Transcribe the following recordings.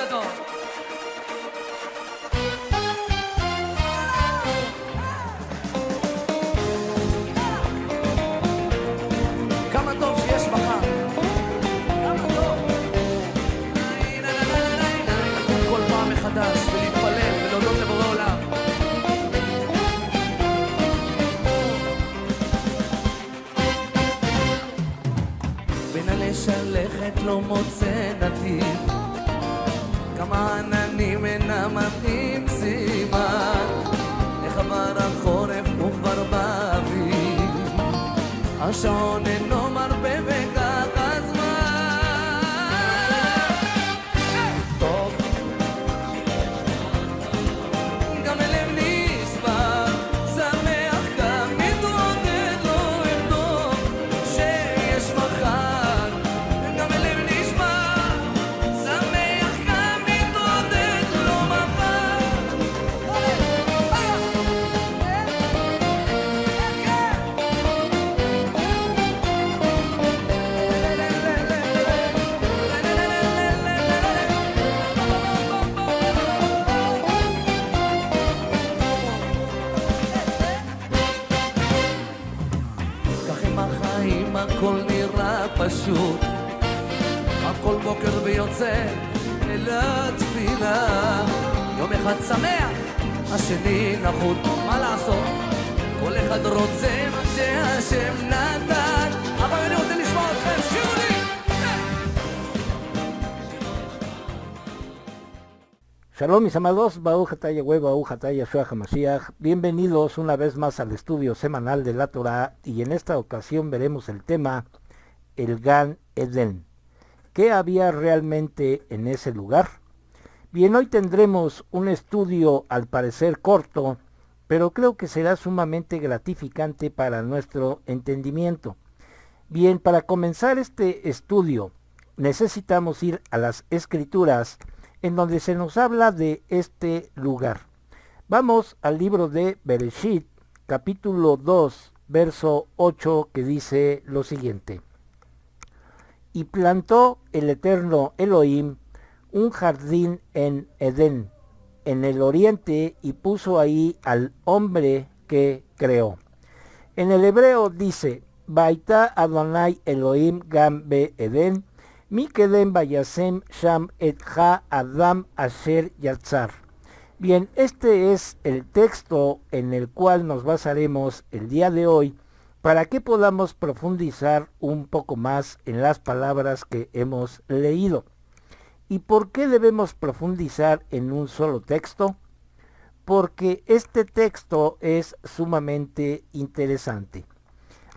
גדול. כמה טוב שיש מחר. כמה טוב. לקום כל פעם מחדש ולהתפלל ולהודות לבורא עולם. בין הלשלכת לא מוצא נתיב, כמה עננים אינם מתאים סימן, איך עבר החורף וכבר באביב, השעון אינו מרפה וכך הזמן. טוב, גם הלב נשבר, שמח גם מתעודד, לא ארדום שיש מחר. גם הלב נשבר, שמח גם מתעודד, לא מחר. כך עם החיים הכל נראה פשוט, הכל בוקר ויוצא אל התפילה. יום אחד שמח, השני נחות, מה לעשות? כל אחד רוצה מה שהשם נתן. אבל אני רוצה לשמוע אתכם, שירו לי! Shalom mis amados, Baruch atah Yahweh, Baruch atah Yeshua HaMashiach. Bienvenidos una vez más al estudio semanal de la Torah, y en esta ocasión veremos el tema el Gan Eden. ¿Qué había realmente en ese lugar? Bien, hoy tendremos un estudio al parecer corto, pero creo que será sumamente gratificante para nuestro entendimiento. Bien, para comenzar este estudio necesitamos ir a las Escrituras, en donde se nos habla de este lugar. Vamos al libro de Bereshit, capítulo 2, verso 8, que dice lo siguiente: y plantó el eterno Elohim un jardín en Edén, en el oriente, y puso ahí al hombre que creó. En el hebreo dice: Baita Adonai Elohim gam be Edén, mi kedem bayasem sham et ha adam asher yatzar. Bien, este es el texto en el cual nos basaremos el día de hoy para que podamos profundizar un poco más en las palabras que hemos leído. ¿Y por qué debemos profundizar en un solo texto? Porque este texto es sumamente interesante.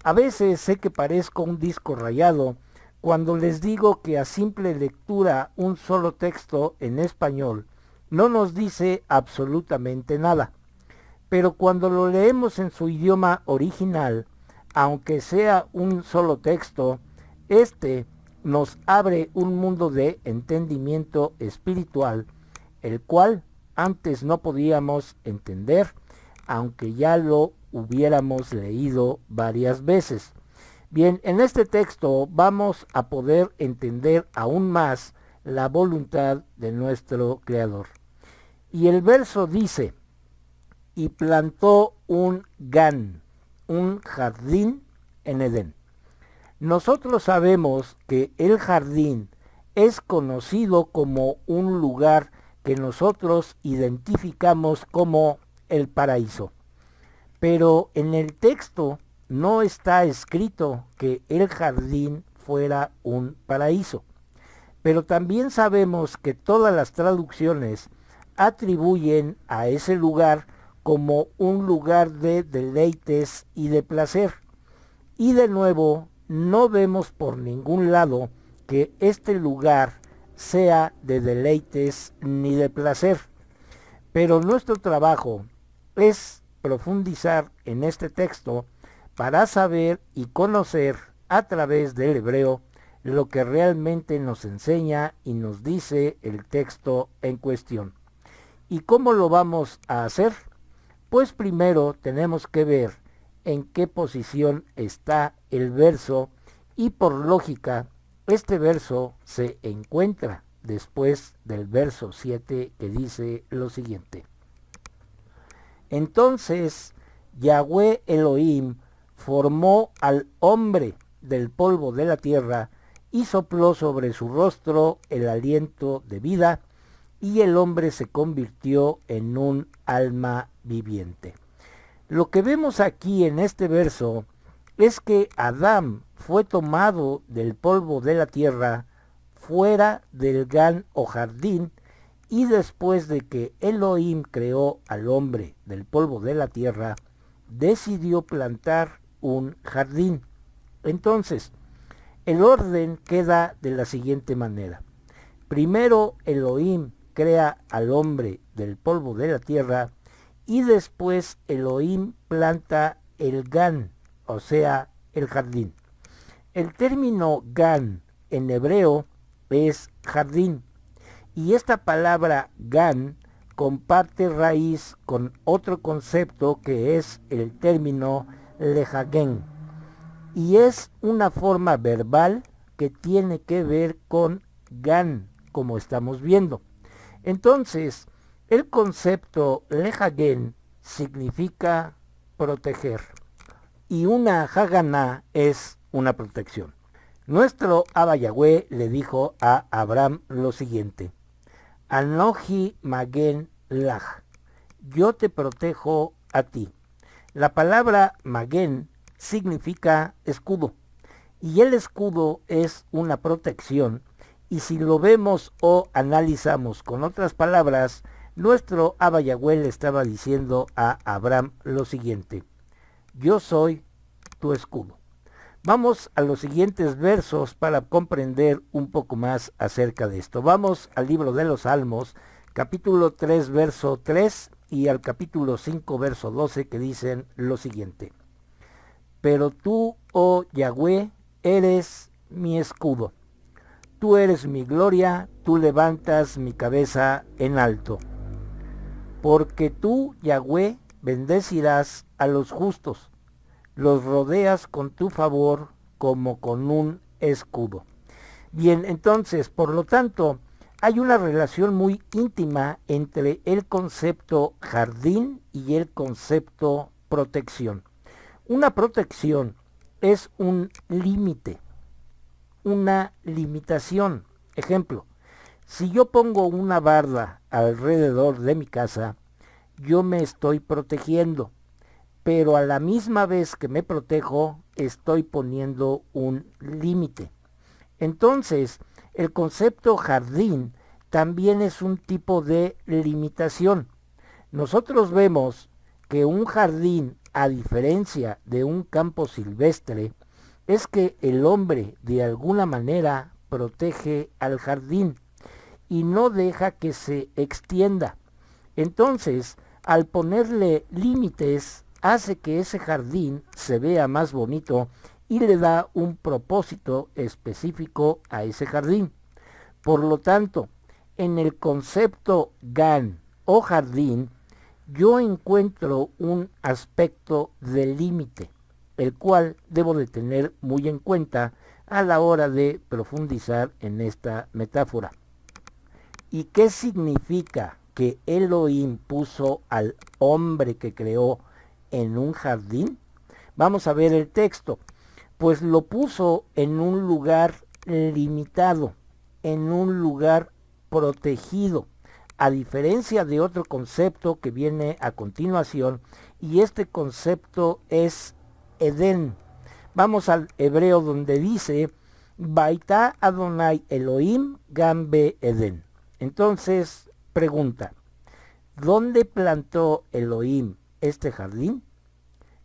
A veces sé que parezco un disco rayado cuando les digo que a simple lectura un solo texto en español no nos dice absolutamente nada. Pero cuando lo leemos en su idioma original, aunque sea un solo texto, este nos abre un mundo de entendimiento espiritual, el cual antes no podíamos entender, aunque ya lo hubiéramos leído varias veces. Bien, en este texto vamos a poder entender aún más la voluntad de nuestro Creador. Y el verso dice: y plantó un gan, un jardín en Edén. Nosotros sabemos que el jardín es conocido como un lugar que nosotros identificamos como el paraíso. Pero en el texto no está escrito que el jardín fuera un paraíso. Pero también sabemos que todas las traducciones atribuyen a ese lugar como un lugar de deleites y de placer. Y de nuevo, no vemos por ningún lado que este lugar sea de deleites ni de placer. Pero nuestro trabajo es profundizar en este texto para saber y conocer a través del hebreo lo que realmente nos enseña y nos dice el texto en cuestión. ¿Y cómo lo vamos a hacer? Pues primero tenemos que ver en qué posición está el verso, y por lógica este verso se encuentra después del verso 7, que dice lo siguiente. Entonces Yahweh Elohim formó al hombre del polvo de la tierra y sopló sobre su rostro el aliento de vida, y el hombre se convirtió en un alma viviente. Lo que vemos aquí en este verso es que Adán fue tomado del polvo de la tierra fuera del Gan o jardín, y después de que Elohim creó al hombre del polvo de la tierra, decidió plantar un jardín. Entonces, el orden queda de la siguiente manera. Primero Elohim crea al hombre del polvo de la tierra, y después Elohim planta el Gan, o sea, el jardín. El término Gan en hebreo es jardín, y esta palabra Gan comparte raíz con otro concepto que es el término lejagen, y es una forma verbal que tiene que ver con Gan, como estamos viendo. Entonces, el concepto lejagen significa proteger, y una haganá es una protección. Nuestro Abba Yahweh le dijo a Abraham lo siguiente: Anoji Magen Lach, yo te protejo a ti. La palabra Magen significa escudo, y el escudo es una protección, y si lo vemos o analizamos con otras palabras, nuestro Abba Yahweh le estaba diciendo a Abraham lo siguiente: yo soy tu escudo. Vamos a los siguientes versos para comprender un poco más acerca de esto. Vamos al libro de los Salmos, capítulo 3, verso 3, y al capítulo 5, verso 12, que dicen lo siguiente: pero tú, oh Yahweh, eres mi escudo. Tú eres mi gloria, tú levantas mi cabeza en alto. Porque tú, Yahweh, bendecirás a los justos, los rodeas con tu favor como con un escudo. Bien, entonces, por lo tanto, hay una relación muy íntima entre el concepto jardín y el concepto protección. Una protección es un límite, una limitación. Ejemplo, si yo pongo una barda alrededor de mi casa, yo me estoy protegiendo, pero a la misma vez que me protejo, estoy poniendo un límite. Entonces, el concepto jardín también es un tipo de limitación. Nosotros vemos que un jardín, a diferencia de un campo silvestre, es que el hombre de alguna manera protege al jardín y no deja que se extienda. Entonces, al ponerle límites, hace que ese jardín se vea más bonito y le da un propósito específico a ese jardín. Por lo tanto, en el concepto Gan o jardín, yo encuentro un aspecto de límite, el cual debo de tener muy en cuenta a la hora de profundizar en esta metáfora. ¿Y qué significa que Elohim puso al hombre que creó en un jardín? Vamos a ver el texto. Pues lo puso en un lugar limitado, en un lugar protegido, a diferencia de otro concepto que viene a continuación, y este concepto es Edén. Vamos al hebreo donde dice: Baita Adonai Elohim Gambe Edén. Entonces, pregunta: ¿dónde plantó Elohim este jardín?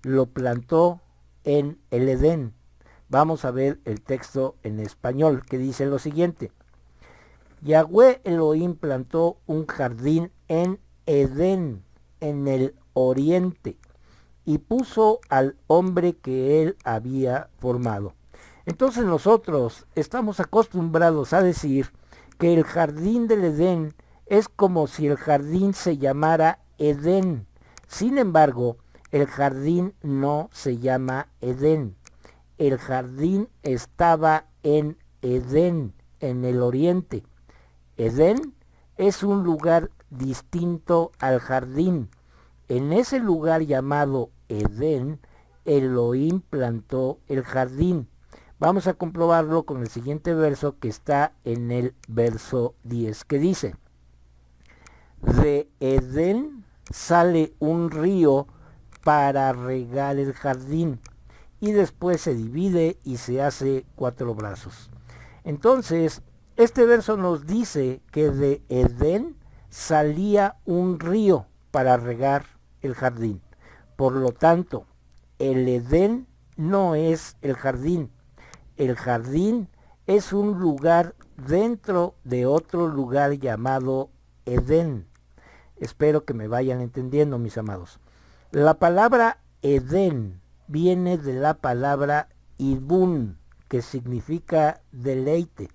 Lo plantó en el Edén. Vamos a ver el texto en español, que dice lo siguiente: Yahweh Elohim plantó un jardín en Edén, en el oriente, y puso al hombre que él había formado. Entonces nosotros estamos acostumbrados a decir que el jardín del Edén es como si el jardín se llamara Edén. Sin embargo, el jardín no se llama Edén. El jardín estaba en Edén, en el oriente. Edén es un lugar distinto al jardín. En ese lugar llamado Edén, Elohim plantó el jardín. Vamos a comprobarlo con el siguiente verso que está en el verso 10, que dice: de Edén sale un río para regar el jardín, y después se divide y se hace 4 brazos. Entonces, este verso nos dice que de Edén salía un río para regar el jardín. Por lo tanto, el Edén no es el jardín. El jardín es un lugar dentro de otro lugar llamado Edén. Espero que me vayan entendiendo, mis amados. La palabra Edén viene de la palabra Idún, que significa deleite.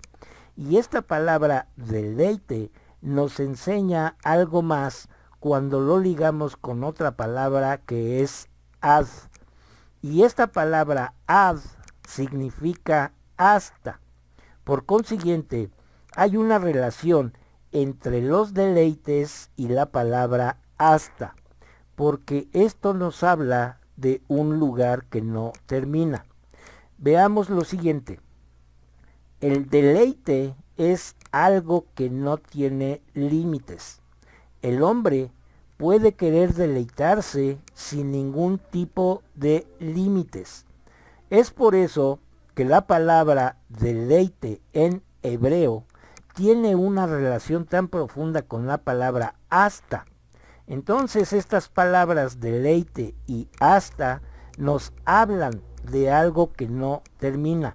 Y esta palabra deleite nos enseña algo más cuando lo ligamos con otra palabra que es ad. Y esta palabra ad significa hasta. Por consiguiente, hay una relación entre los deleites y la palabra hasta, porque esto nos habla de un lugar que no termina. Veamos lo siguiente. El deleite es algo que no tiene límites. El hombre puede querer deleitarse sin ningún tipo de límites. Es por eso que la palabra deleite en hebreo tiene una relación tan profunda con la palabra hasta. Entonces estas palabras deleite y hasta nos hablan de algo que no termina,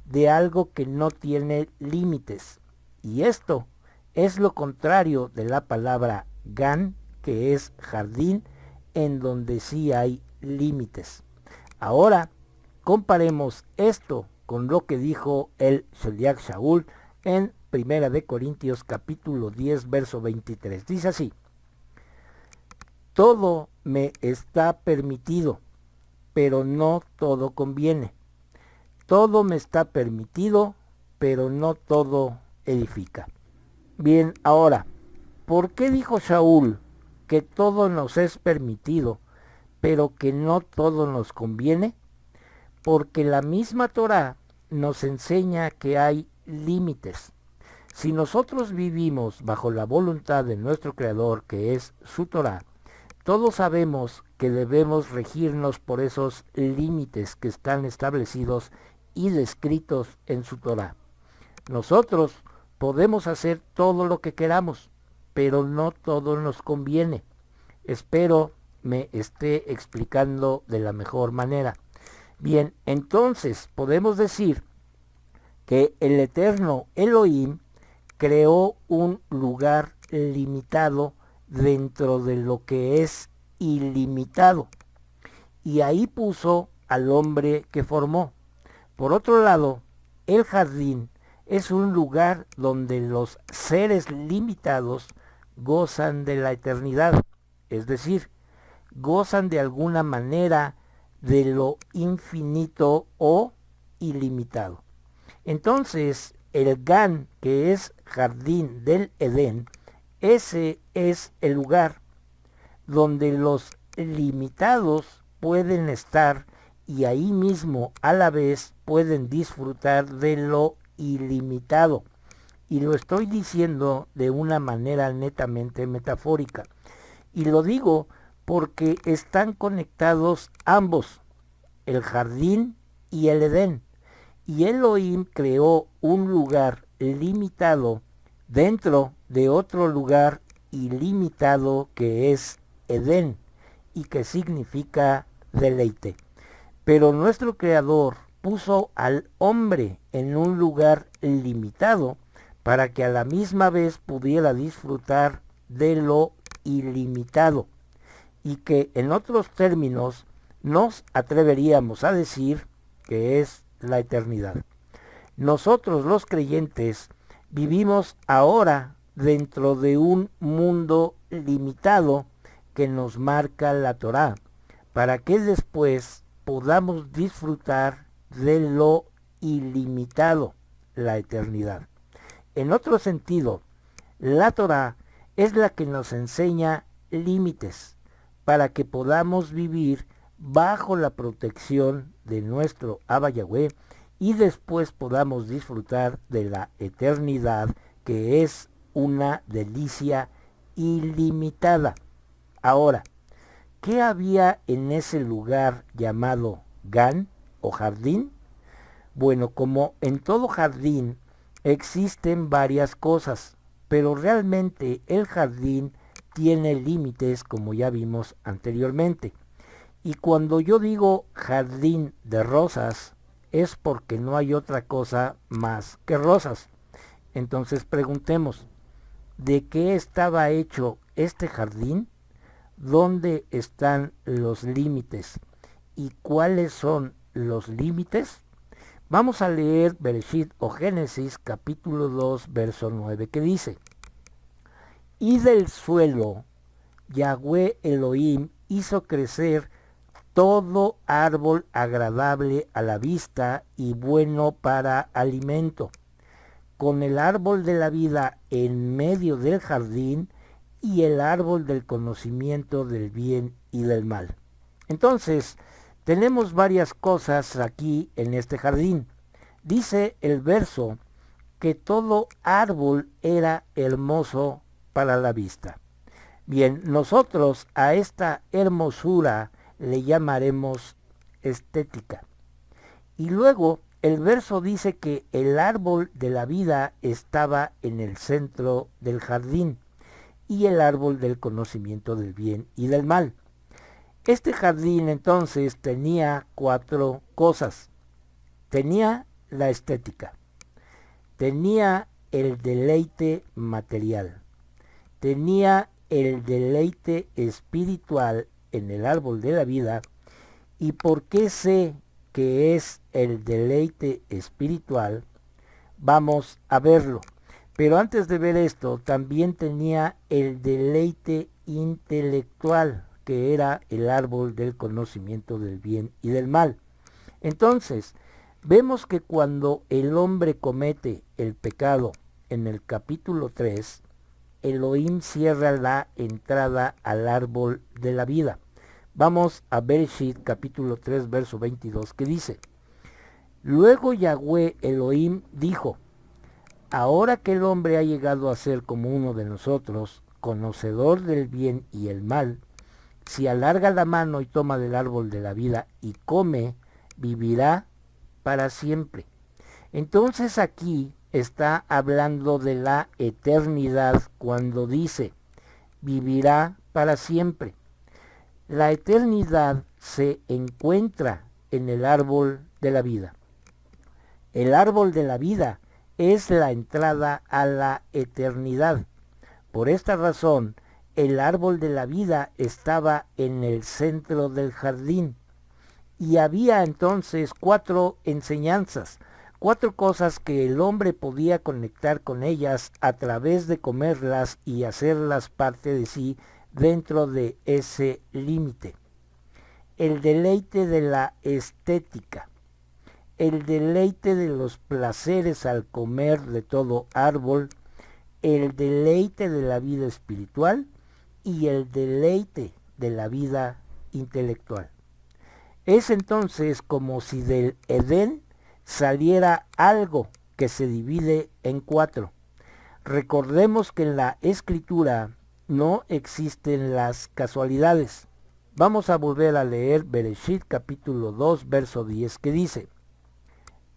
de algo que no tiene límites. Y esto es lo contrario de la palabra gan, que es jardín, en donde sí hay límites. Ahora, comparemos esto con lo que dijo el Sheliach Shaul en 1 de Corintios capítulo 10, verso 23. Dice así: todo me está permitido, pero no todo conviene. Todo me está permitido, pero no todo edifica. Bien, ahora, ¿por qué dijo Shaul que todo nos es permitido, pero que no todo nos conviene? Porque la misma Torá nos enseña que hay límites. Si nosotros vivimos bajo la voluntad de nuestro Creador, que es su Torá, todos sabemos que debemos regirnos por esos límites que están establecidos y descritos en su Torá. Nosotros podemos hacer todo lo que queramos, pero no todo nos conviene. Espero me esté explicando de la mejor manera. Bien, entonces podemos decir que el eterno Elohim creó un lugar limitado dentro de lo que es ilimitado, y ahí puso al hombre que formó. Por otro lado, el jardín es un lugar donde los seres limitados gozan de la eternidad, es decir, gozan de alguna manera de lo infinito o ilimitado. Entonces, el Gan, que es jardín del Edén, ese es el lugar donde los limitados pueden estar y ahí mismo a la vez pueden disfrutar de lo ilimitado. Y lo estoy diciendo de una manera netamente metafórica. Y lo digo porque están conectados ambos, el jardín y el Edén. Y Elohim creó un lugar limitado dentro de otro lugar ilimitado que es Edén y que significa deleite. Pero nuestro Creador puso al hombre en un lugar limitado para que a la misma vez pudiera disfrutar de lo ilimitado, y que en otros términos nos atreveríamos a decir que es la eternidad. Nosotros los creyentes vivimos ahora dentro de un mundo limitado que nos marca la Torá, para que después podamos disfrutar de lo ilimitado, la eternidad. En otro sentido, La Torá es la que nos enseña límites para que podamos vivir bajo la protección de nuestro Abba Yahweh y después podamos disfrutar de la eternidad, que es una delicia ilimitada. Ahora, ¿qué había en ese lugar llamado Gan o jardín? Bueno, como en todo jardín existen varias cosas, pero realmente el jardín tiene límites, como ya vimos anteriormente. Y cuando yo digo jardín de rosas, es porque no hay otra cosa más que rosas. Entonces preguntemos, ¿de qué estaba hecho este jardín? ¿Dónde están los límites? ¿Y cuáles son los límites? Vamos a leer Bereshit o Génesis capítulo 2 verso 9 que dice: Y del suelo Yahweh Elohim hizo crecer todo árbol agradable a la vista y bueno para alimento, con el árbol de la vida en medio del jardín y el árbol del conocimiento del bien y del mal. Entonces, tenemos varias cosas aquí en este jardín. Dice el verso que todo árbol era hermoso para la vista. Bien, nosotros a esta hermosura le llamaremos estética. Y luego el verso dice que el árbol de la vida estaba en el centro del jardín y el árbol del conocimiento del bien y del mal. Este jardín entonces tenía 4 cosas. Tenía la estética, tenía el deleite material, tenía el deleite espiritual en el árbol de la vida. ¿Y por qué sé que es el deleite espiritual? Vamos a verlo. Pero antes de ver esto, también tenía el deleite intelectual, que era el árbol del conocimiento del bien y del mal. Entonces, vemos que cuando el hombre comete el pecado en el capítulo 3, Elohim cierra la entrada al árbol de la vida. Vamos a Bereshit capítulo 3 verso 22 que dice: Luego Yahweh Elohim dijo: Ahora que el hombre ha llegado a ser como uno de nosotros, conocedor del bien y el mal, si alarga la mano y toma del árbol de la vida y come, vivirá para siempre. Entonces aquí está hablando de la eternidad cuando dice vivirá para siempre. La eternidad se encuentra en el árbol de la vida. El árbol de la vida es la entrada a la eternidad. Por esta razón, el árbol de la vida estaba en el centro del jardín. Y había entonces 4 enseñanzas, 4 cosas que el hombre podía conectar con ellas a través de comerlas y hacerlas parte de sí dentro de ese límite. El deleite de la estética, el deleite de los placeres al comer de todo árbol, el deleite de la vida espiritual y el deleite de la vida intelectual. Es entonces como si del Edén saliera algo que se divide en 4. Recordemos que en la Escritura no existen las casualidades. Vamos a volver a leer Bereshit capítulo 2 verso 10 que dice: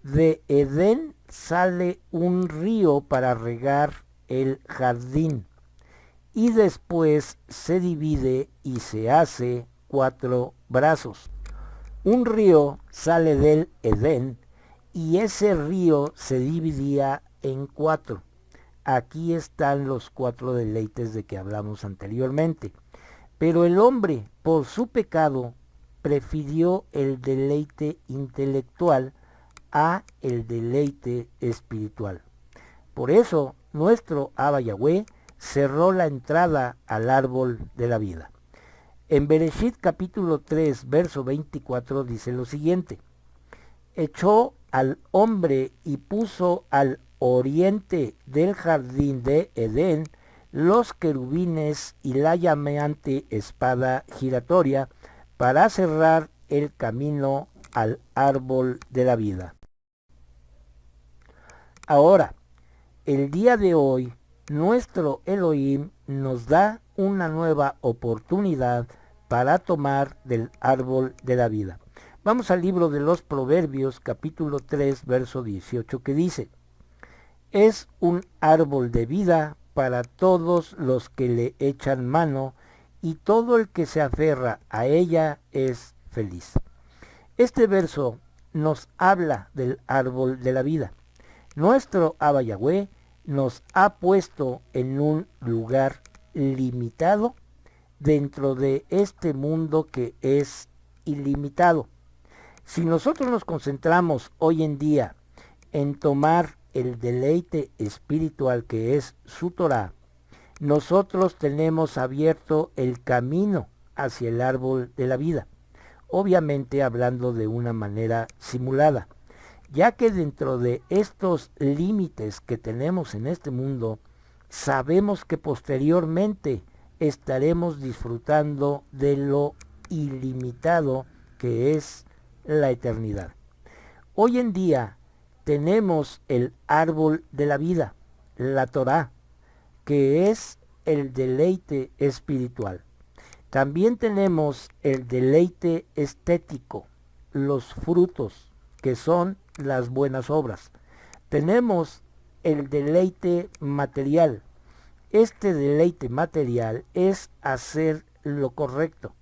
De Edén sale un río para regar el jardín y después se divide y se hace 4 brazos. Un río sale del Edén y ese río se dividía en 4. Aquí están los 4 deleites de que hablamos anteriormente. Pero el hombre, por su pecado, prefirió el deleite intelectual a el deleite espiritual. Por eso, nuestro Abba Yahweh cerró la entrada al árbol de la vida. En Bereshit capítulo 3, verso 24 dice lo siguiente: Echó al hombre y puso al oriente del jardín de Edén, los querubines y la llameante espada giratoria para cerrar el camino al árbol de la vida. Ahora, el día de hoy, nuestro Elohim nos da una nueva oportunidad para tomar del árbol de la vida. Vamos al libro de los Proverbios, capítulo 3, verso 18, que dice: es un árbol de vida para todos los que le echan mano, y todo el que se aferra a ella es feliz. Este verso nos habla del árbol de la vida. Nuestro Abba Yahweh nos ha puesto en un lugar limitado dentro de este mundo que es ilimitado. Si nosotros nos concentramos hoy en día en tomar el deleite espiritual que es su Torah, nosotros tenemos abierto el camino hacia el árbol de la vida, obviamente hablando de una manera simulada, ya que dentro de estos límites que tenemos en este mundo, sabemos que posteriormente estaremos disfrutando de lo ilimitado que es la eternidad. Hoy en día tenemos el árbol de la vida, la Torá, que es el deleite espiritual. También tenemos el deleite estético, los frutos, que son las buenas obras. Tenemos el deleite material. Este deleite material es hacer lo correcto,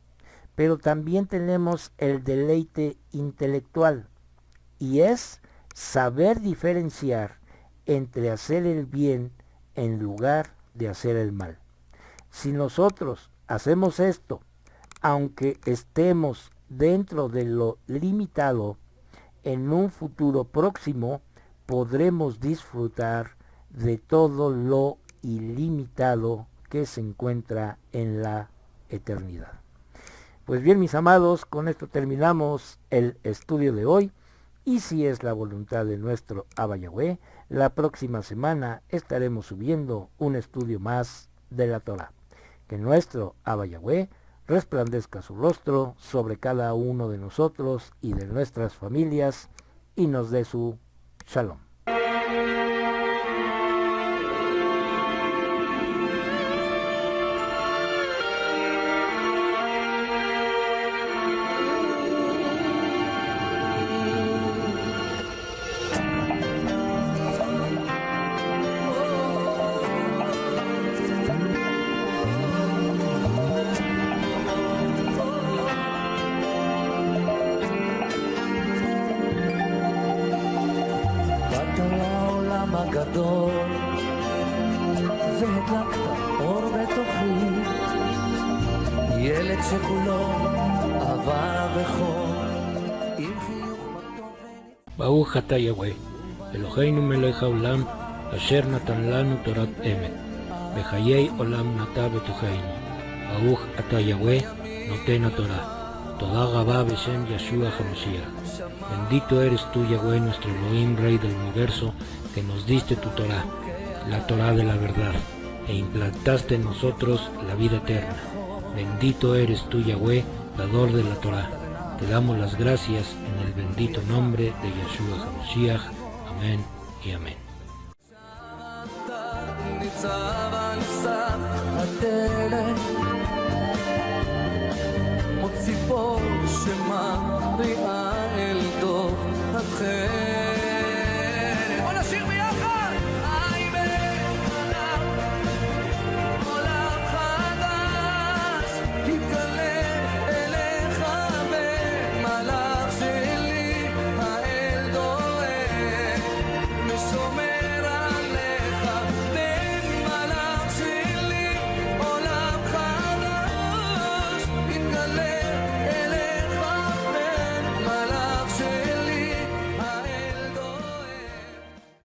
pero también tenemos el deleite intelectual, y es saber diferenciar entre hacer el bien en lugar de hacer el mal. Si nosotros hacemos esto, aunque estemos dentro de lo limitado, en un futuro próximo podremos disfrutar de todo lo ilimitado que se encuentra en la eternidad. Pues bien, mis amados, con esto terminamos el estudio de hoy, y si es la voluntad de nuestro Abba Yahweh, la próxima semana estaremos subiendo un estudio más de la Torah. Que nuestro Abba Yahweh resplandezca su rostro sobre cada uno de nosotros y de nuestras familias, y nos dé su shalom. הגדול והדלקת אור בתוכי, ילד שכולו אהבה וחור עם חיוך בכתובת. ברוך אתה יהוה, אלוהינו מלך העולם, אשר נתן לנו תורת אמת, בחיי עולם נטע בתוכנו. ברוך אתה יהוה, נותן התורה. תודה רבה בשם ישוע המשיח. Bendito eres tú, Yahweh, nuestro Elohim, Rey del universo, que nos diste tu Torah, la Torah de la verdad, e implantaste en nosotros la vida eterna. Bendito eres tú, Yahweh, dador de la Torah. Te damos las gracias en el bendito nombre de Yeshua HaMashiach. Amén y amén. ציפור שמריעה אל דוב החל